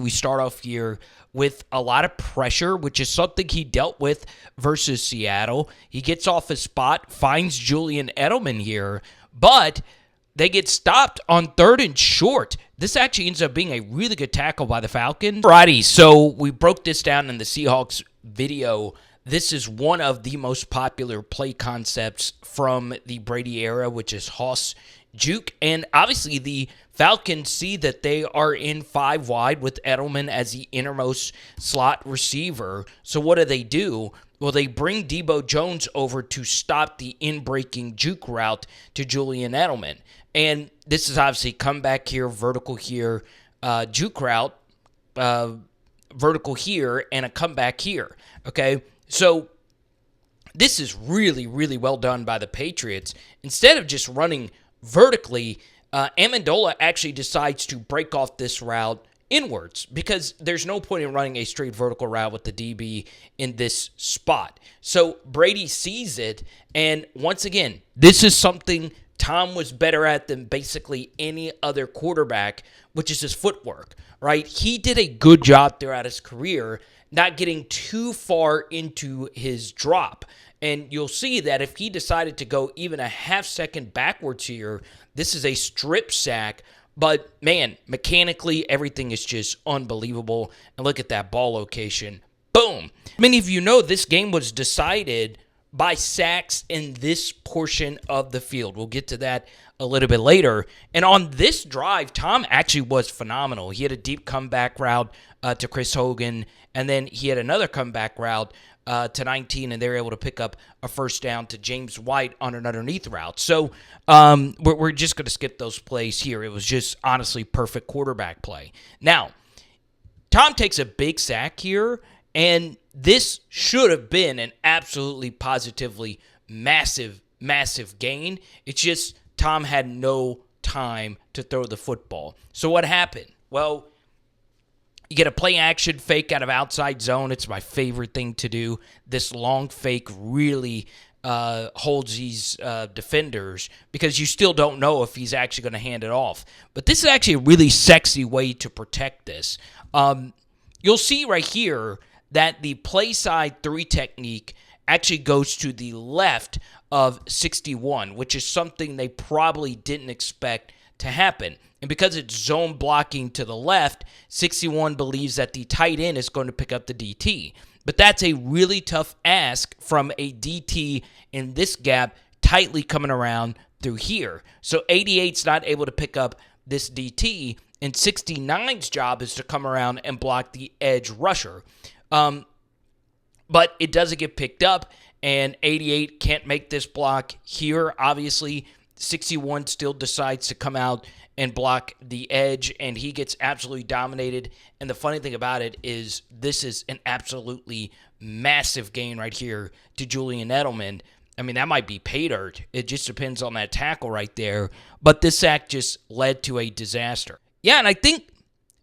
We start off here with a lot of pressure, which is something he dealt with versus Seattle. He gets off his spot, finds Julian Edelman here, but they get stopped on 3rd and short. This actually ends up being a really good tackle by the Falcons. Alrighty, so we broke this down in the Seahawks video. This is one of the most popular play concepts from the Brady era, which is Hoss Juke. And obviously the Falcons see that they are in 5 wide with Edelman as the innermost slot receiver. So what do? Well, they bring Debo Jones over to stop the in-breaking juke route to Julian Edelman. And this is obviously comeback here, vertical here, juke route, vertical here, and a comeback here. Okay, so this is really, really well done by the Patriots. Instead of just running vertically, Amendola actually decides to break off this route inwards because there's no point in running a straight vertical route with the DB in this spot. So Brady sees it, and once again, this is something Tom was better at than basically any other quarterback, which is his footwork, right? He did a good job throughout his career not getting too far into his drop. And you'll see that if he decided to go even a half second backwards here, this is a strip sack. But, man, mechanically, everything is just unbelievable. And look at that ball location. Boom. Many of you know this game was decided by sacks in this portion of the field. We'll get to that a little bit later. And on this drive, Tom actually was phenomenal. He had a deep comeback route to Chris Hogan, and then he had another comeback route to 19, and they were able to pick up a first down to James White on an underneath route. So we're just going to skip those plays here. It was just honestly perfect quarterback play. Now, Tom takes a big sack here, and this should have been an absolutely positively massive, massive gain. It's just Tom had no time to throw the football. So what happened? Well, you get a play action fake out of outside zone. It's my favorite thing to do. This long fake really holds these defenders because you still don't know if he's actually going to hand it off. But this is actually a really sexy way to protect this. You'll see right here that the play side 3 technique actually goes to the left of 61, which is something they probably didn't expect to happen. And because it's zone blocking to the left, 61 believes that the tight end is going to pick up the DT. But that's a really tough ask from a DT in this gap tightly coming around through here. So 88's not able to pick up this DT, and 69's job is to come around and block the edge rusher. But it doesn't get picked up, and 88 can't make this block here. Obviously, 61 still decides to come out and block the edge, and he gets absolutely dominated. And the funny thing about it is this is an absolutely massive gain right here to Julian Edelman. I mean, that might be pay dirt. It just depends on that tackle right there. But this sack just led to a disaster. Yeah, and I think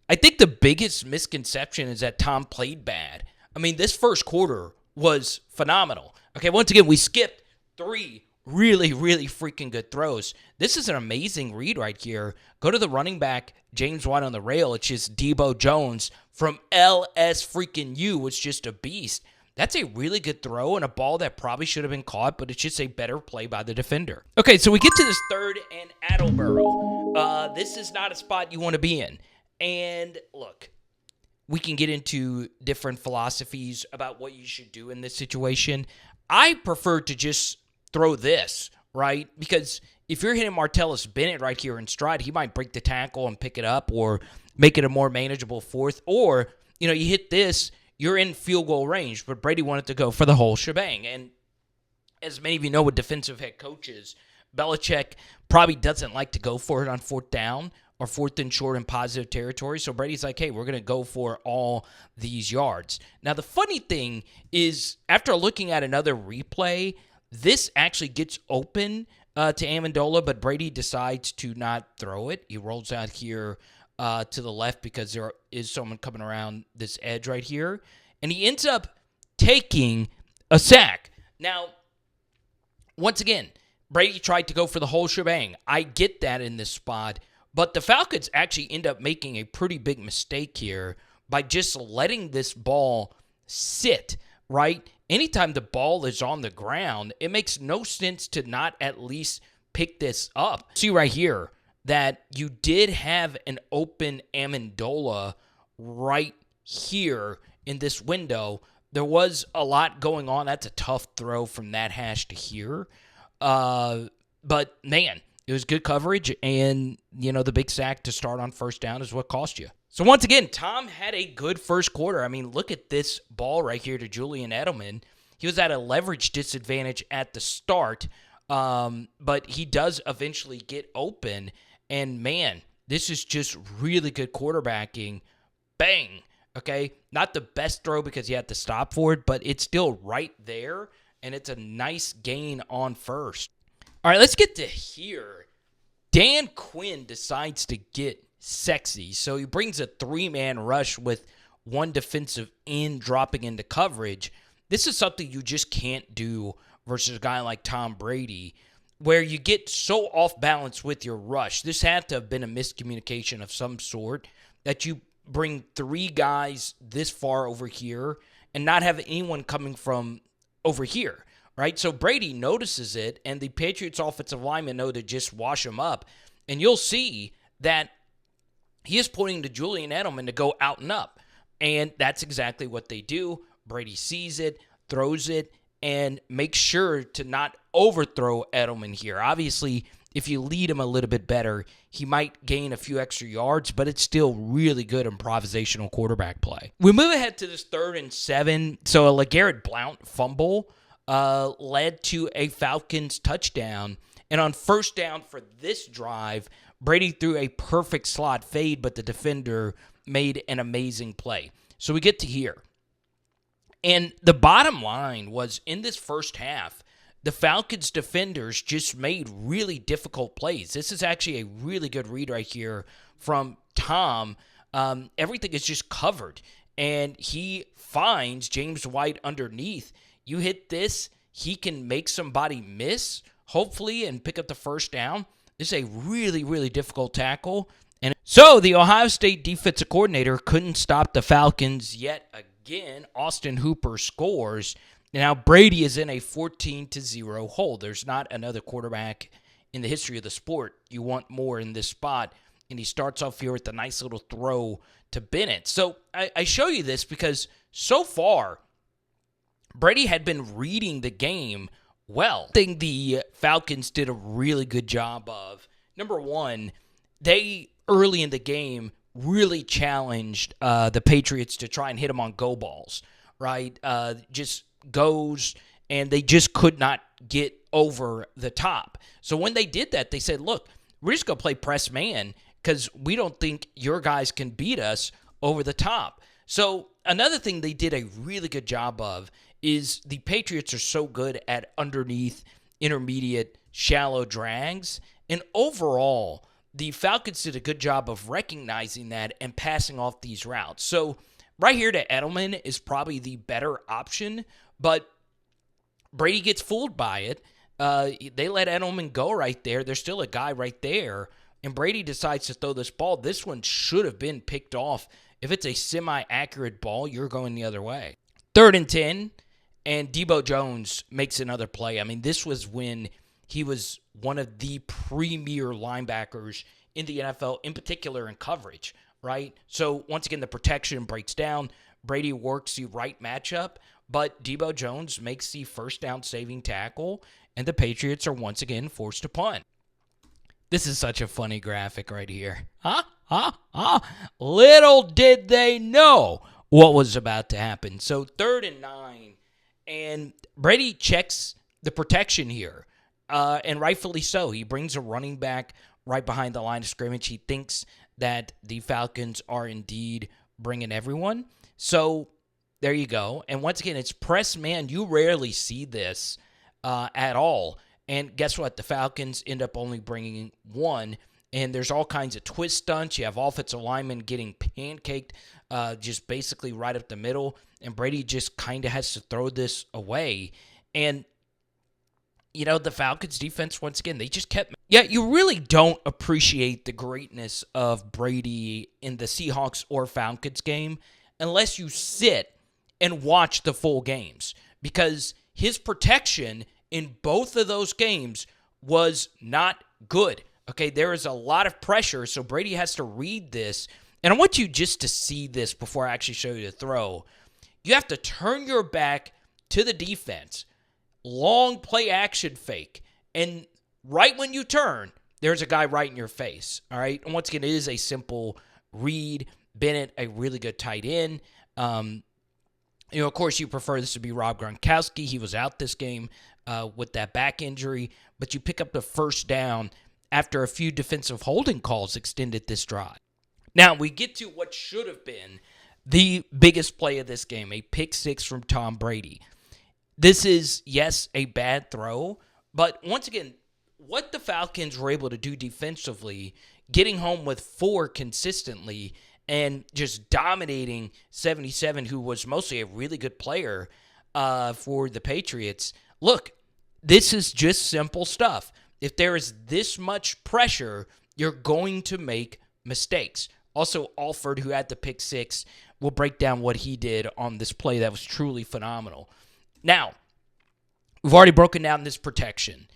the biggest misconception is that Tom played bad. I mean, this first quarter was phenomenal. Okay, once again, we skipped 3 really, really freaking good throws. This is an amazing read right here. Go to the running back, James White on the rail. It's just Debo Jones from LS freaking U. It's just a beast. That's a really good throw and a ball that probably should have been caught, but it's just a better play by the defender. Okay, so we get to this 3rd and Attleboro. This is not a spot you want to be in. And look, we can get into different philosophies about what you should do in this situation. I prefer to just throw this, right? Because if you're hitting Martellus Bennett right here in stride, he might break the tackle and pick it up or make it a more manageable 4th. Or, you hit this, you're in field goal range. But Brady wanted to go for the whole shebang. And as many of you know with defensive head coaches, Belichik probably doesn't like to go for it on 4th down or 4th and short in positive territory. So Brady's like, hey, we're going to go for all these yards. Now, the funny thing is, after looking at another replay, this actually gets open to Amendola, but Brady decides to not throw it. He rolls out here to the left because there is someone coming around this edge right here. And he ends up taking a sack. Now, once again, Brady tried to go for the whole shebang. I get that in this spot. But the Falcons actually end up making a pretty big mistake here by just letting this ball sit, right? Anytime the ball is on the ground, it makes no sense to not at least pick this up. See right here that you did have an open Amendola right here in this window. There was a lot going on. That's a tough throw from that hash to here. But, man, it was good coverage, and, the big sack to start on first down is what cost you. So, once again, Tom had a good first quarter. I mean, look at this ball right here to Julian Edelman. He was at a leverage disadvantage at the start, but he does eventually get open. And, man, this is just really good quarterbacking. Bang. Okay? Not the best throw because you had to stop for it, but it's still right there, and it's a nice gain on first. All right, let's get to here. Dan Quinn decides to get sexy. So he brings a three-man rush with one defensive end dropping into coverage. This is something you just can't do versus a guy like Tom Brady, where you get so off balance with your rush. This had to have been a miscommunication of some sort, that you bring three guys this far over here and not have anyone coming from over here. Right, so Brady notices it, and the Patriots offensive linemen know to just wash him up. And you'll see that he is pointing to Julian Edelman to go out and up. And that's exactly what they do. Brady sees it, throws it, and makes sure to not overthrow Edelman here. Obviously, if you lead him a little bit better, he might gain a few extra yards, but it's still really good improvisational quarterback play. We move ahead to this 3rd and 7. So a LeGarrette Blount fumble led to a Falcons touchdown. And on first down for this drive, Brady threw a perfect slot fade, but the defender made an amazing play. So we get to here. And the bottom line was, in this first half, the Falcons defenders just made really difficult plays. This is actually a really good read right here from Tom. Everything is just covered. And he finds James White underneath. You hit this, he can make somebody miss, hopefully, and pick up the first down. This is a really, really difficult tackle. And so the Ohio State defensive coordinator couldn't stop the Falcons yet again. Austin Hooper scores. Now Brady is in a 14-0 hole. There's not another quarterback in the history of the sport you want more in this spot. And he starts off here with a nice little throw to Bennett. So I show you this because so far, Brady had been reading the game well. I think the Falcons did a really good job of, number one, they, early in the game, really challenged the Patriots to try and hit them on go balls, right? Just goes, and they just could not get over the top. So when they did that, they said, look, we're just going to play press man because we don't think your guys can beat us over the top. So another thing they did a really good job of is the Patriots are so good at underneath, intermediate, shallow drags. And overall, the Falcons did a good job of recognizing that and passing off these routes. So right here to Edelman is probably the better option, but Brady gets fooled by it. They let Edelman go right there. There's still a guy right there, and Brady decides to throw this ball. This one should have been picked off. If it's a semi-accurate ball, you're going the other way. 3rd and 10, and Debo Jones makes another play. I mean, this was when he was one of the premier linebackers in the NFL, in particular in coverage, right? So once again, the protection breaks down. Brady works the right matchup, but Debo Jones makes the first down saving tackle, and the Patriots are once again forced to punt. This is such a funny graphic right here. Little did they know what was about to happen. So 3rd and 9, and Brady checks the protection here, and rightfully so. He brings a running back right behind the line of scrimmage. He thinks that the Falcons are indeed bringing everyone. So there you go. And once again, it's press man. You rarely see this at all. And guess what? The Falcons end up only bringing one. And there's all kinds of twist stunts. You have offensive linemen getting pancaked just basically right up the middle. And Brady just kind of has to throw this away. And, you know, the Falcons defense, once again, they just kept Yeah, you really don't appreciate the greatness of Brady in the Seahawks or Falcons game unless you sit and watch the full games, because his protection in both of those games was not good. Okay, there is a lot of pressure, so Brady has to read this. And I want you just to see this before I actually show you the throw. You have to turn your back to the defense, long play action fake, and right when you turn, there's a guy right in your face. All right. And once again, it is a simple read. Bennett, a really good tight end. Of course, you prefer this to be Rob Gronkowski. He was out this game with that back injury, but you pick up the first down after a few defensive holding calls extended this drive. Now, we get to what should have been the biggest play of this game, a pick six from Tom Brady. This is, yes, a bad throw, but once again, what the Falcons were able to do defensively, getting home with 4 consistently and just dominating 77, who was mostly a really good player for the Patriots. Look, this is just simple stuff. If there is this much pressure, you're going to make mistakes. Also, Alford, who had the pick six, will break down what he did on this play that was truly phenomenal. Now, we've already broken down this protection.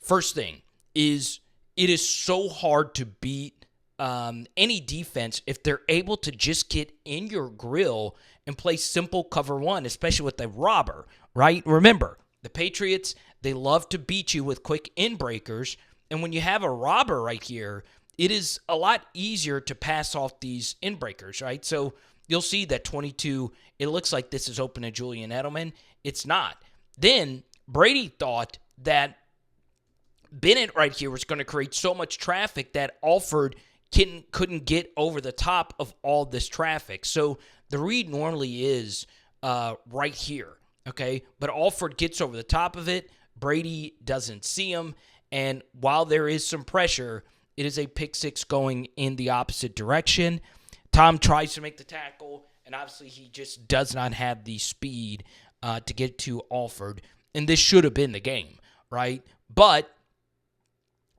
First thing is, it is so hard to beat any defense if they're able to just get in your grill and play simple cover one, especially with the robber, right? Remember, the Patriots, they love to beat you with quick in-breakers, and when you have a robber right here, it is a lot easier to pass off these in-breakers, right? So you'll see that 22, it looks like this is open to Julian Edelman. It's not. Then Brady thought that Bennett right here was going to create so much traffic that Alford couldn't get over the top of all this traffic. So the read normally is right here, okay? But Alford gets over the top of it. Brady doesn't see him. And while there is some pressure, it is a pick six going in the opposite direction. Tom tries to make the tackle, and obviously he just does not have the speed to get to Alford. And this should have been the game, right? But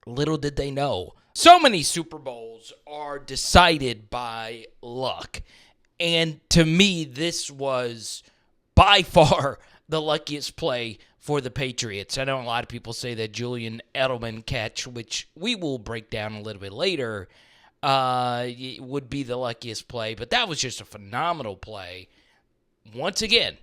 little did they know, so many Super Bowls are decided by luck. And to me, this was by far the luckiest play for the Patriots. I know a lot of people say that Julian Edelman catch, which we will break down a little bit later, would be the luckiest play. But that was just a phenomenal play. Once again,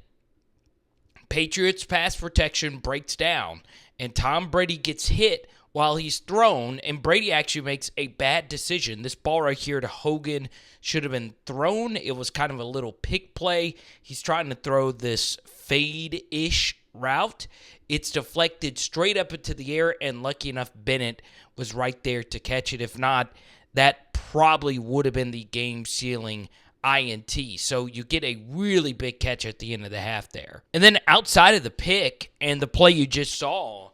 Patriots pass protection breaks down, and Tom Brady gets hit while he's thrown, and Brady actually makes a bad decision. This ball right here to Hogan should have been thrown. It was kind of a little pick play. He's trying to throw this fade-ish route. It's deflected straight up into the air, and lucky enough, Bennett was right there to catch it. If not, that probably would have been the game-sealing INT. So you get a really big catch at the end of the half there. And then outside of the pick and the play you just saw,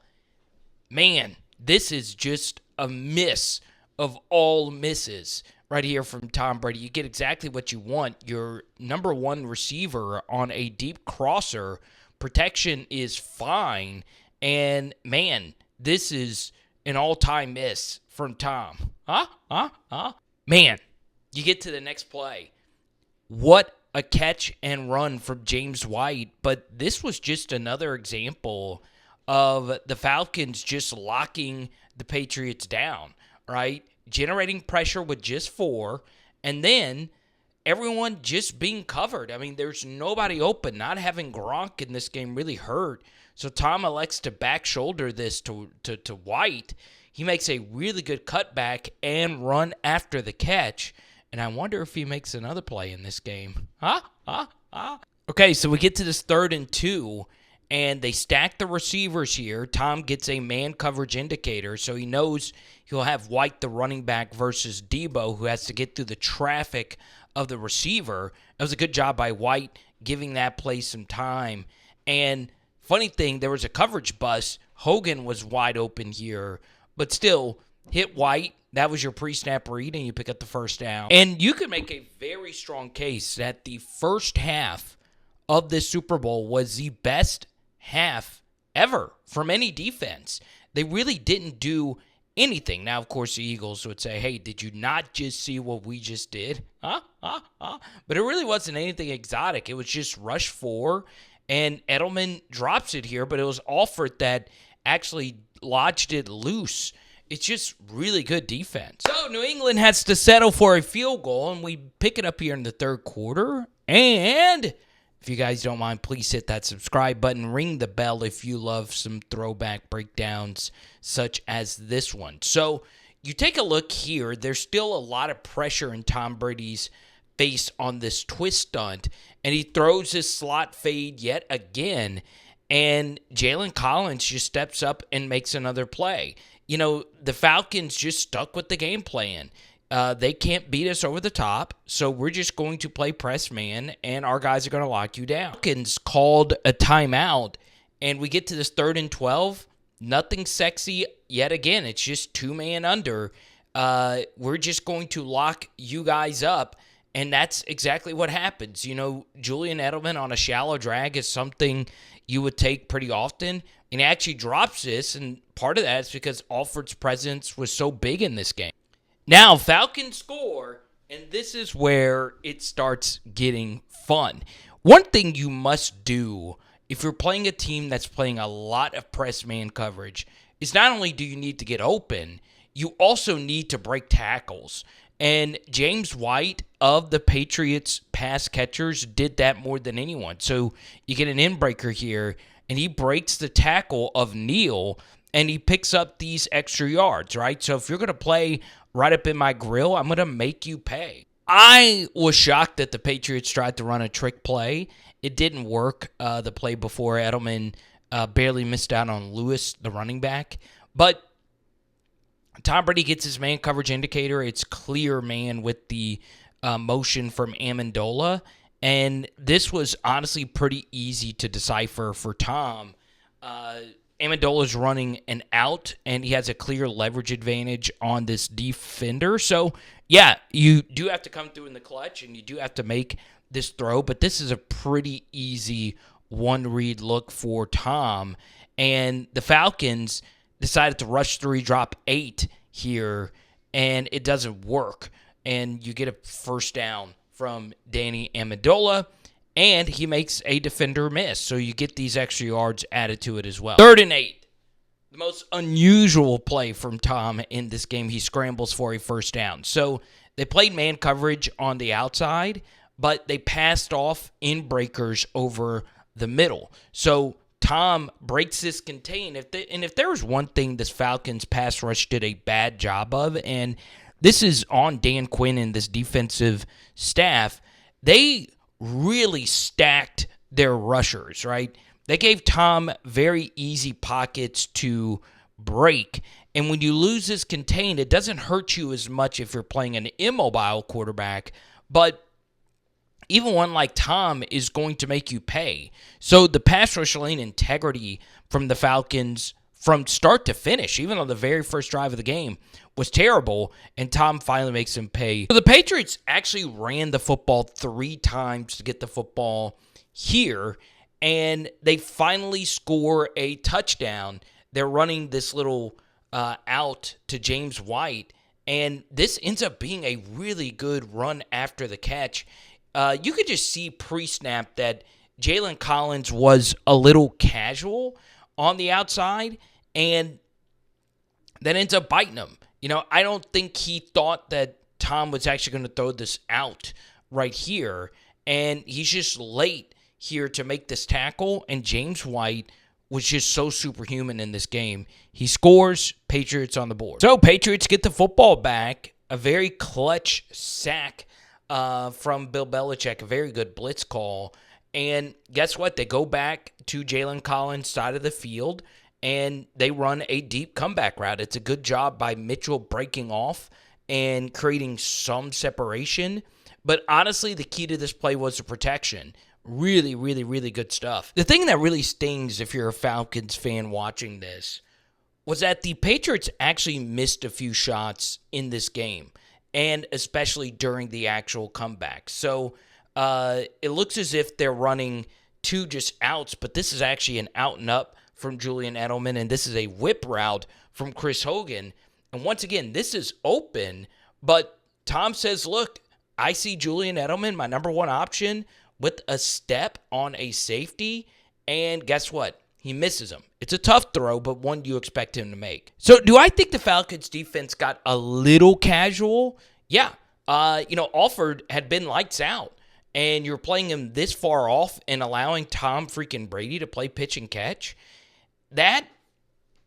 man, this is just a miss of all misses right here from Tom Brady. You get exactly what you want. Your number one receiver on a deep crosser. Protection is fine. And, man, this is an all-time miss from Tom. Man, you get to the next play. What a catch and run from James White. But this was just another example of the Falcons just locking the Patriots down, right? Generating pressure with just 4, and then everyone just being covered. I mean, there's nobody open. Not having Gronk in this game really hurt. So Tom elects to back shoulder this to White. He makes a really good cutback and run after the catch. And I wonder if he makes another play in this game. Okay, so we get to this 3rd and 2. And they stack the receivers here. Tom gets a man coverage indicator, so he knows he'll have White, the running back, versus Debo, who has to get through the traffic of the receiver. It was a good job by White giving that play some time. And funny thing, there was a coverage bust. Hogan was wide open here, but still hit White. That was your pre-snap read, and you pick up the first down. And you could make a very strong case that the first half of this Super Bowl was the best half ever from any defense. They really didn't do anything. Now, of course, the Eagles would say, hey, did you not just see what we just did? But it really wasn't anything exotic. It was just rush 4, and Edelman drops it here, but it was Alford that actually lodged it loose. It's just really good defense. So New England has to settle for a field goal, and we pick it up here in the third quarter. And if you guys don't mind, please hit that subscribe button. Ring the bell if you love some throwback breakdowns such as this one. So you take a look here. There's still a lot of pressure in Tom Brady's face on this twist stunt, and he throws his slot fade yet again, and Jalen Collins just steps up and makes another play. You know, the Falcons just stuck with the game plan. They can't beat us over the top, so we're just going to play press man, and our guys are going to lock you down. Falcons called a timeout, and we get to this 3rd and 12. Nothing sexy yet again. It's just 2-man under. We're just going to lock you guys up, and that's exactly what happens. You know, Julian Edelman on a shallow drag is something you would take pretty often, and he actually drops this, and part of that is because Alford's presence was so big in this game. Now, Falcons score, and this is where it starts getting fun. One thing you must do if you're playing a team that's playing a lot of press man coverage is not only do you need to get open, you also need to break tackles. And James White of the Patriots pass catchers did that more than anyone. So you get an in-breaker here, and he breaks the tackle of Neal, and he picks up these extra yards, right? So if you're going to play right up in my grill, I'm going to make you pay. I was shocked that the Patriots tried to run a trick play. It didn't work the play before. Edelman barely missed out on Lewis, the running back. But Tom Brady gets his man coverage indicator. It's clear man with the motion from Amendola. And this was honestly pretty easy to decipher for Tom. Amendola's running an out, and he has a clear leverage advantage on this defender. So, yeah, you do have to come through in the clutch, and you do have to make this throw. But this is a pretty easy one-read look for Tom. And the Falcons decided to rush 3, drop 8 here, and it doesn't work. And you get a first down from Danny Amendola, and he makes a defender miss. So you get these extra yards added to it as well. 3rd and 8. The most unusual play from Tom in this game. He scrambles for a first down. So they played man coverage on the outside, but they passed off in breakers over the middle. So Tom breaks this contain. If there was one thing this Falcons pass rush did a bad job of, and this is on Dan Quinn and this defensive staff, they really stacked their rushers, right? They gave Tom very easy pockets to break. And when you lose this contain, it doesn't hurt you as much if you're playing an immobile quarterback, but even one like Tom is going to make you pay. So the pass rush lane integrity from the Falcons from start to finish, even on the very first drive of the game, was terrible, and Tom finally makes him pay. So the Patriots actually ran the football 3 times to get the football here, and they finally score a touchdown. They're running this little out to James White, and this ends up being a really good run after the catch. You could just see pre-snap that Jalen Collins was a little casual on the outside, and that ends up biting him. You know, I don't think he thought that Tom was actually going to throw this out right here, and he's just late here to make this tackle, and James White was just so superhuman in this game. He scores, Patriots on the board. So Patriots get the football back, a very clutch sack from Bill Belichik, a very good blitz call. And guess what? They go back to Jalen Collins' side of the field, and they run a deep comeback route. It's a good job by Mitchell breaking off and creating some separation. But honestly, the key to this play was the protection. Really, really, really good stuff. The thing that really stings if you're a Falcons fan watching this was that the Patriots actually missed a few shots in this game, and especially during the actual comeback. So it looks as if they're running 2 just outs, but this is actually an out and up from Julian Edelman, and this is a whip route from Chris Hogan. And once again, this is open, but Tom says, look, I see Julian Edelman, my number one option, with a step on a safety, and guess what? He misses him. It's a tough throw, but one you expect him to make. So do I think the Falcons defense got a little casual? Yeah. Alford had been lights out, and you're playing him this far off and allowing Tom freaking Brady to play pitch and catch. That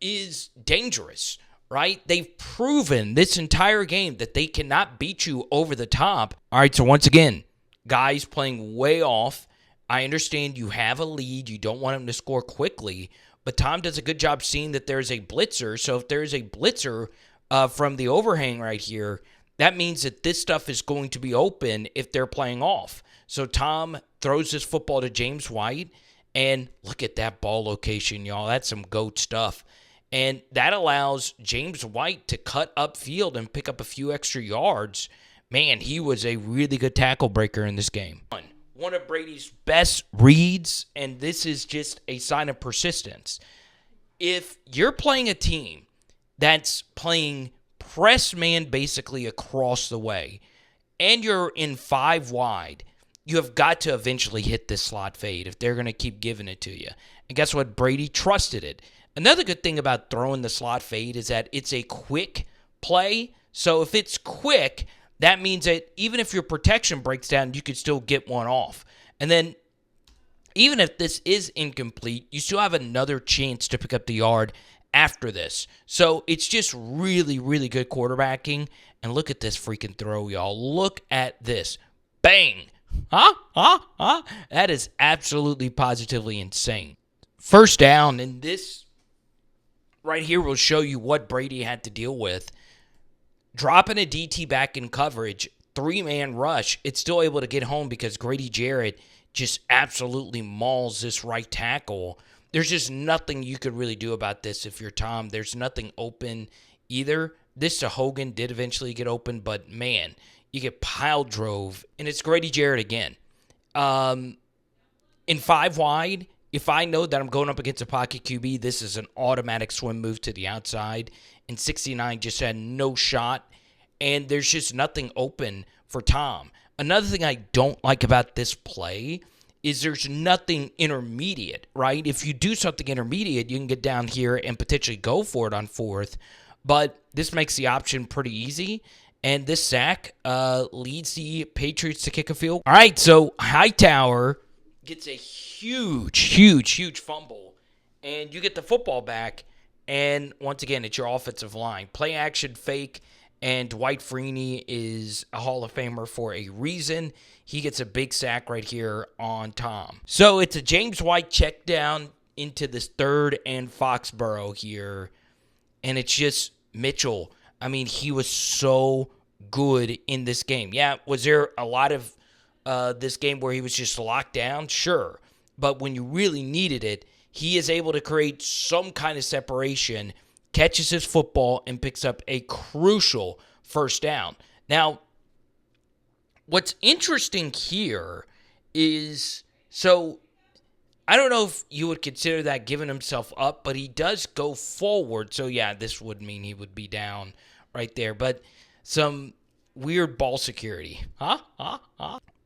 is dangerous, right? They've proven this entire game that they cannot beat you over the top. All right, so once again, guys playing way off. I understand you have a lead. You don't want him to score quickly, but Tom does a good job seeing that there's a blitzer. So if there's a blitzer from the overhang right here, that means that this stuff is going to be open if they're playing off. So Tom throws this football to James White, and look at that ball location, y'all. That's some GOAT stuff. And that allows James White to cut upfield and pick up a few extra yards. Man, he was a really good tackle breaker in this game. One of Brady's best reads, and this is just a sign of persistence. If you're playing a team that's playing press man basically across the way, and you're in 5 wide, you have got to eventually hit this slot fade if they're going to keep giving it to you. And guess what? Brady trusted it. Another good thing about throwing the slot fade is that it's a quick play. So if it's quick, that means that even if your protection breaks down, you could still get one off. And then even if this is incomplete, you still have another chance to pick up the yard after this. So it's just really, really good quarterbacking. And look at this freaking throw, y'all. Look at this. Bang. That is absolutely positively insane. First down, and this right here will show you what Brady had to deal with. Dropping a DT back in coverage, 3-man rush, it's still able to get home because Grady Jarrett just absolutely mauls this right tackle. There's just nothing you could really do about this if you're Tom. There's nothing open either. This to Hogan did eventually get open, but man, you get pile drove, and it's Grady Jarrett again. In 5 wide, if I know that I'm going up against a pocket QB, this is an automatic swim move to the outside. And 69 just had no shot, and there's just nothing open for Tom. Another thing I don't like about this play is there's nothing intermediate, right? If you do something intermediate, you can get down here and potentially go for it on 4th, but this makes the option pretty easy. And this sack leads the Patriots to kick a field. All right, so Hightower gets a huge fumble, and you get the football back, and once again, it's your offensive line. Play action fake, and Dwight Freeney is a Hall of Famer for a reason. He gets a big sack right here on Tom. So it's a James White check down into this 3rd and Foxborough here, and it's just Mitchell. I mean, he was so good in this game. Yeah, was there a lot of this game where he was just locked down? Sure. But when you really needed it, he is able to create some kind of separation, catches his football, and picks up a crucial first down. Now, what's interesting here is, so I don't know if you would consider that giving himself up, but he does go forward. So, yeah, this would mean he would be down right there. But some weird ball security.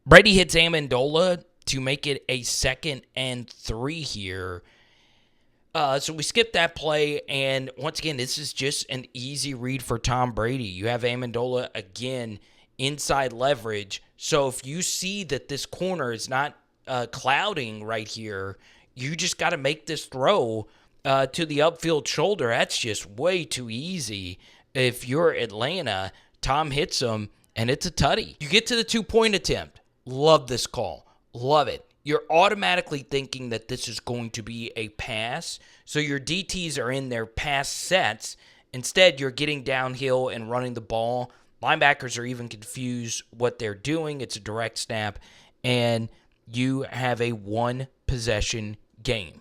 Brady hits Amendola to make it a 2nd and 3 here. So we skip that play, and once again, this is just an easy read for Tom Brady. You have Amendola again inside leverage. So if you see that this corner is not clouding right here, you just got to make this throw to the upfield shoulder. That's just way too easy. If you're Atlanta, Tom hits him, and it's a tutty. You get to the 2-point attempt. Love this call. Love it. You're automatically thinking that this is going to be a pass, so your DTs are in their pass sets. Instead, you're getting downhill and running the ball. Linebackers are even confused what they're doing. It's a direct snap, and you have a 1-possession game.